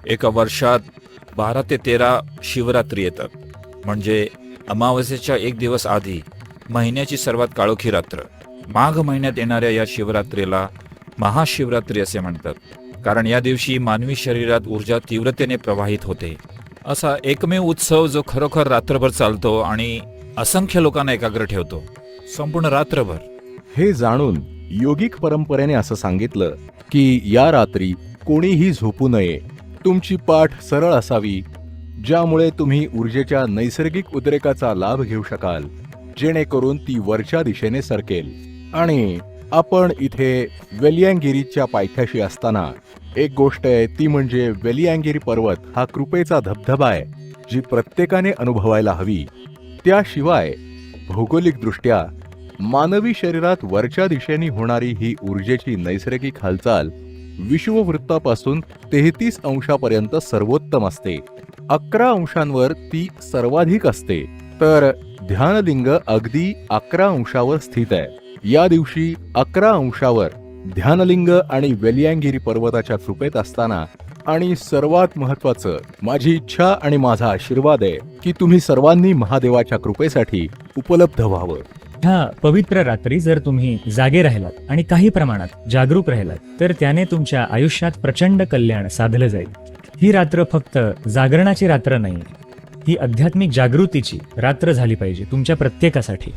एका वर्षात 12 ते 13 शिवरात्री येतात. म्हणजे अमावस्येच्या एक दिवस आधी महिन्याची सर्वात काळोखी रात्र. माघ महिन्यात येणाऱ्या या शिवरात्रीला महाशिवरात्री असे म्हणतात, कारण या दिवशी मानवी शरीरात ऊर्जा तीव्रतेने प्रवाहित होते. असा एकमेव उत्सव जो खरोखर रात्रभर चालतो आणि असंख्य लोकांना एकाग्र ठेवतो, संपूर्ण रात्रभर. हे जाणून योगिक परंपरेने असं सांगितलं की या रात्री कोणीही झोपू नये. तुमची पाठ सरळ असावी, ज्यामुळे तुम्ही ऊर्जेच्या नैसर्गिक उद्रेकाचा लाभ घेऊ शकाल, जेणेकरून ती वरच्या दिशेने सरकेल. आणि आपण इथे वेलियांगिरीच्या पायथ्याशी असताना एक गोष्ट आहे, ती म्हणजे वेलियांगिरी पर्वत हा कृपेचा धबधबा आहे, जी प्रत्येकाने अनुभवायला हवी. त्याशिवाय भौगोलिकदृष्ट्या मानवी शरीरात वरच्या दिशेने होणारी ही ऊर्जेची नैसर्गिक हालचाल विषुववृत्तापासून 33 अंशापर्यंत सर्वोत्तम असते. 11 अंशांवर ती सर्वाधिक असते, तर ध्यानलिंग अगदी 11 अंशावर स्थित आहे. या दिवशी 11 अंशावर ध्यानलिंग आणि वेलियांगिरी पर्वताच्या कृपेत असताना, आणि सर्वात महत्वाचं, माझी इच्छा आणि माझा आशीर्वाद आहे की तुम्ही सर्वांनी महादेवाच्या कृपेसाठी उपलब्ध व्हावं. ह्या पवित्र रात्री जर तुम्ही जागे राहिलात आणि काही प्रमाणात जागरूक राहिलात तर त्याने तुमच्या आयुष्यात प्रचंड कल्याण साधलं जाईल. ही रात्र फक्त जागरणाची रात्र नाही, ही आध्यात्मिक जागृतीची रात्र झाली पाहिजे तुमच्या प्रत्येकासाठी.